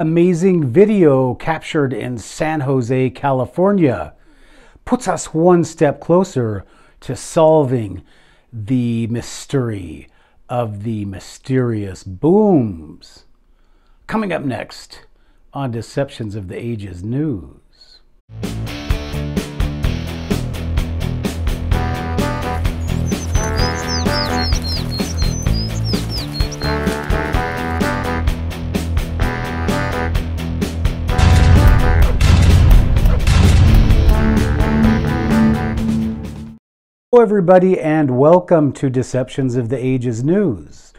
Amazing video captured in San Jose, California puts us one step closer to solving the mystery of the mysterious booms. Coming up next on Deceptions of the Ages News. Hello everybody and welcome to Deceptions of the Ages News.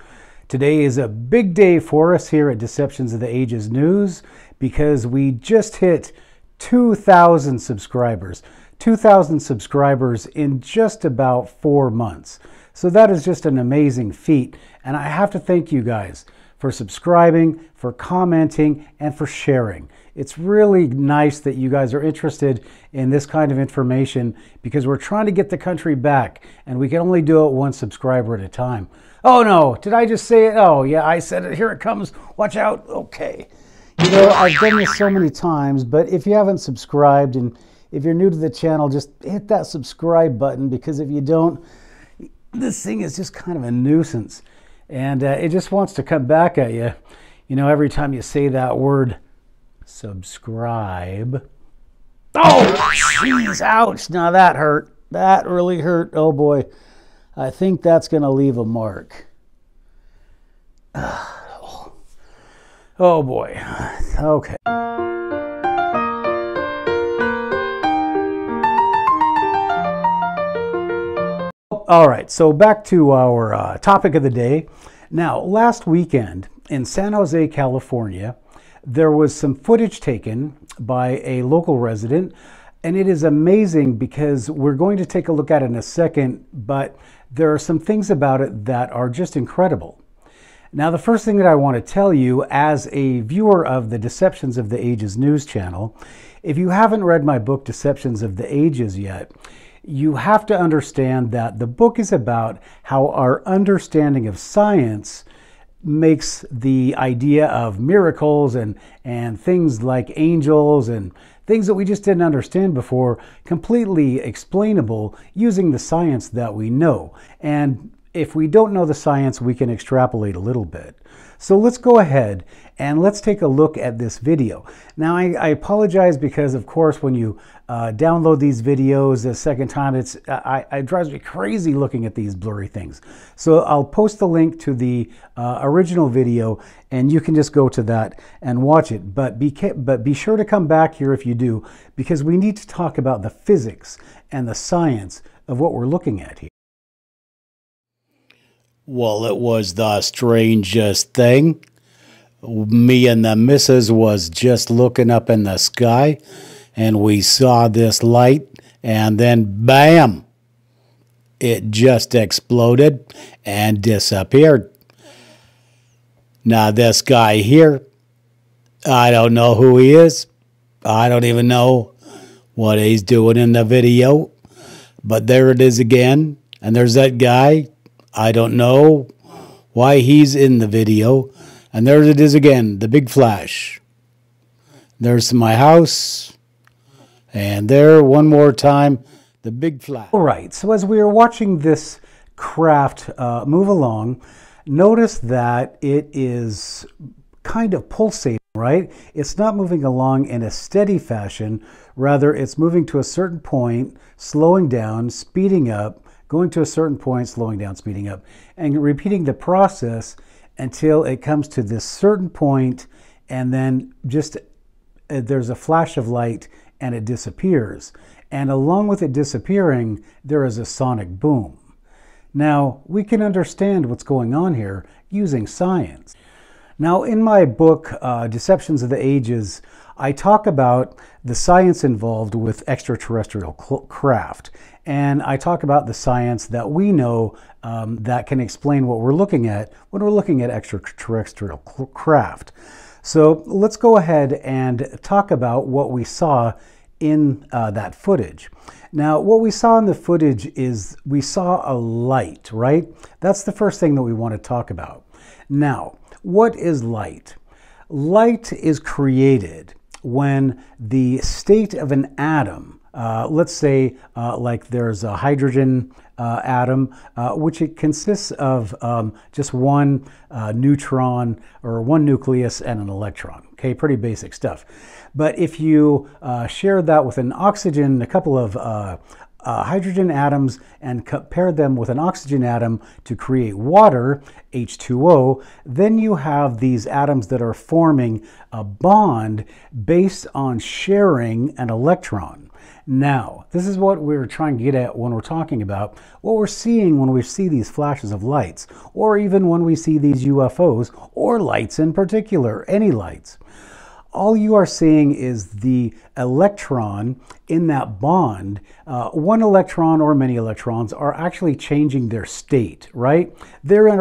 Today is a big day for us here at Deceptions of the Ages News because we just hit 2,000 subscribers. 2,000 subscribers in just about 4 months. So that is just an amazing feat, and I have to thank you guys for subscribing, for commenting, and for sharing. It's really nice that you guys are interested in this kind of information because we're trying to get the country back, and we can only do it one subscriber at a time. Oh no, did I just say it? Oh yeah, I said it. Here it comes. Watch out. Okay. You know, I've done this so many times, but if you haven't subscribed and if you're new to the channel, just hit that subscribe button, because if you don't, this thing is just kind of a nuisance. And it just wants to come back at you, you know, every time you say that word, subscribe. Oh, jeez, ouch. Now that hurt. That really hurt. Oh, boy. I think that's going to leave a mark. Oh, boy. Okay. All right, so back to our topic of the day. Now, last weekend in San Jose, California, there was some footage taken by a local resident, and it is amazing because we're going to take a look at it in a second, but there are some things about it that are just incredible. Now, the first thing that I want to tell you as a viewer of the Deceptions of the Ages news channel, if you haven't read my book, Deceptions of the Ages yet, you have to understand that the book is about how our understanding of science makes the idea of miracles and things like angels and things that we just didn't understand before completely explainable using the science that we know. And if we don't know the science, we can extrapolate a little bit. So let's go ahead and let's take a look at this video. Now, I apologize because, of course, when you download these videos the second time, it drives me crazy looking at these blurry things. So I'll post the link to the original video, and you can just go to that and watch it. But be sure to come back here if you do, because we need to talk about the physics and the science of what we're looking at here. Well, it was the strangest thing. Me and the missus was just looking up in the sky, and we saw this light, and then bam, it just exploded and disappeared. Now this guy here, I don't know who he is. I don't even know what he's doing in the video, but there it is again, and there's that guy. I don't know why he's in the video. And there it is again, the big flash. There's my house. And there, one more time, the big flash. All right, so as we are watching this craft move along, notice that it is kind of pulsating, right? It's not moving along in a steady fashion. Rather, it's moving to a certain point, slowing down, speeding up, going to a certain point, slowing down, speeding up, and repeating the process until it comes to this certain point, and then just there's a flash of light and it disappears. And along with it disappearing, there is a sonic boom. Now, we can understand what's going on here using science. Now, in my book, Deceptions of the Ages, I talk about the science involved with extraterrestrial craft. And I talk about the science that we know that can explain what we're looking at when we're looking at extraterrestrial craft. So let's go ahead and talk about what we saw in that footage. Now, what we saw in the footage is we saw a light, right? That's the first thing that we want to talk about. Now, what is light? Light is created when the state of an atom, let's say like there's a hydrogen atom, which it consists of just one neutron or one nucleus and an electron. Okay, pretty basic stuff. But if you share that with an oxygen, a couple of hydrogen atoms, and compare them with an oxygen atom to create water, H2O, then you have these atoms that are forming a bond based on sharing an electron. Now, this is what we're trying to get at when we're talking about what we're seeing when we see these flashes of lights, or even when we see these UFOs, or lights in particular, any lights. All you are seeing is the electron in that bond. One electron or many electrons are actually changing their state, right? They're going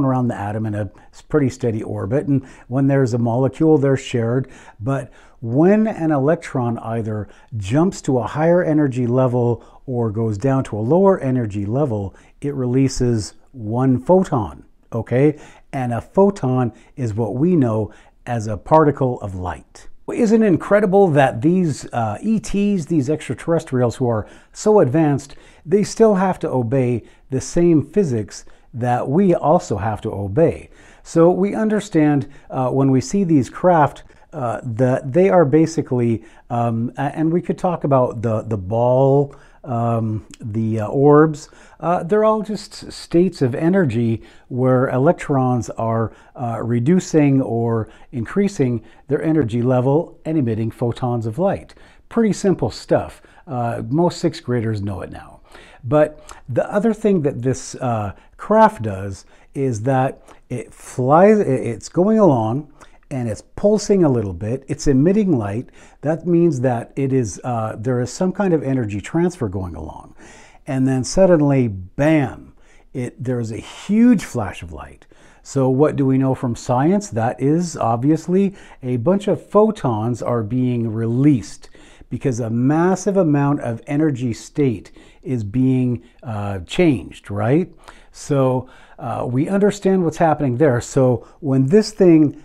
around the atom in a pretty steady orbit, and when there's a molecule, they're shared. But when an electron either jumps to a higher energy level or goes down to a lower energy level, it releases one photon, okay? And a photon is what we know as a particle of light. Isn't it incredible that these ETs, these extraterrestrials who are so advanced, they still have to obey the same physics that we also have to obey? So we understand when we see these craft that they are basically, and we could talk about the ball, the orbs, they're all just states of energy where electrons are reducing or increasing their energy level and emitting photons of light. Pretty simple stuff. Most sixth graders know it now. But the other thing that this craft does is that it flies, it's going along, and it's pulsing a little bit, it's emitting light. That means that it is there is some kind of energy transfer going along. And then suddenly, bam, there's a huge flash of light. So what do we know from science? That is obviously a bunch of photons are being released because a massive amount of energy state is being changed, right? So we understand what's happening there. So when this thing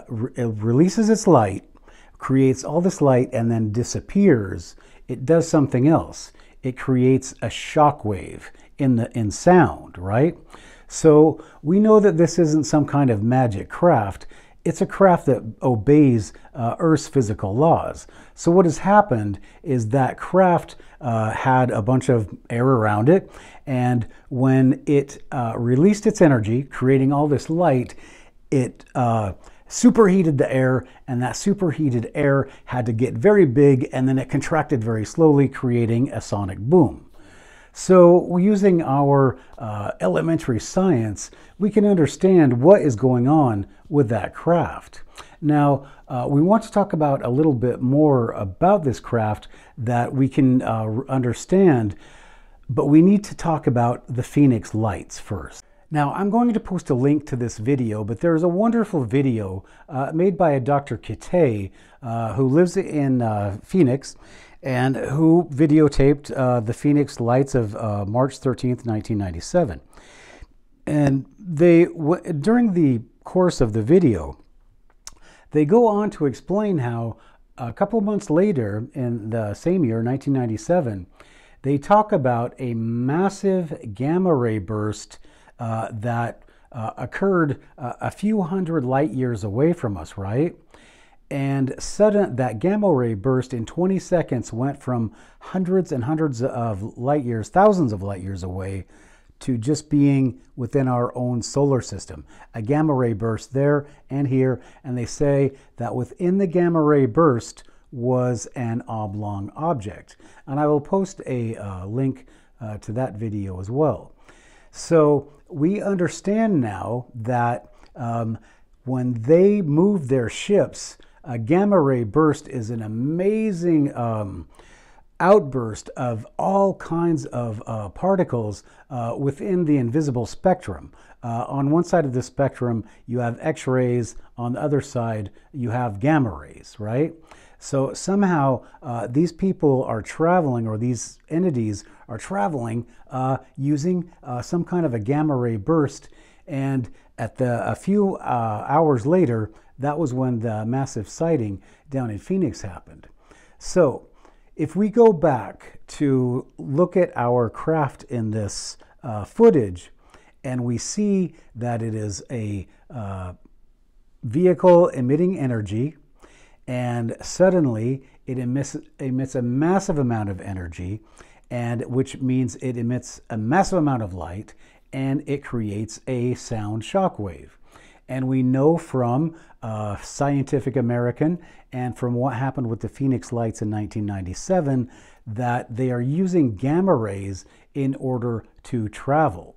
releases its light, creates all this light, and then disappears, it does something else. It creates a shock wave in sound, right? So we know that this isn't some kind of magic craft. It's a craft that obeys Earth's physical laws. So what has happened is that craft had a bunch of air around it, and when it released its energy, creating all this light, it superheated the air, and that superheated air had to get very big, and then it contracted very slowly, creating a sonic boom. So using our elementary science, we can understand what is going on with that craft. Now, we want to talk about a little bit more about this craft that we can understand, but we need to talk about the Phoenix lights first. Now, I'm going to post a link to this video, but there's a wonderful video made by a Dr. Kitay who lives in Phoenix, and who videotaped the Phoenix lights of March 13th, 1997. And during the course of the video, they go on to explain how a couple of months later, in the same year, 1997, they talk about a massive gamma ray burst that occurred a few hundred light years away from us, right? And that gamma ray burst in 20 seconds went from hundreds and hundreds of light years, thousands of light years away, to just being within our own solar system. A gamma ray burst there and here, and they say that within the gamma ray burst was an oblong object. And I will post a link to that video as well. So we understand now that when they move their ships, a gamma ray burst is an amazing outburst of all kinds of particles within the invisible spectrum. On one side of the spectrum, you have X-rays. On the other side, you have gamma rays, right? So somehow these people are traveling, or these entities are traveling using some kind of a gamma ray burst. And a few hours later, that was when the massive sighting down in Phoenix happened. So if we go back to look at our craft in this footage, and we see that it is a vehicle emitting energy, and suddenly it emits a massive amount of energy, and which means it emits a massive amount of light, and it creates a sound shockwave. And we know from Scientific American and from what happened with the Phoenix lights in 1997 that they are using gamma rays in order to travel.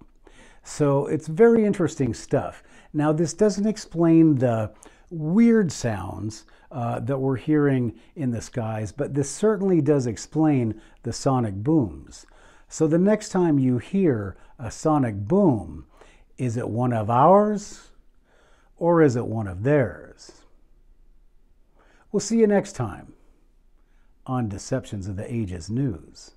So it's very interesting stuff. Now, this doesn't explain the weird sounds that we're hearing in the skies, but this certainly does explain the sonic booms. So the next time you hear a sonic boom, is it one of ours or is it one of theirs? We'll see you next time on Deceptions of the Ages News.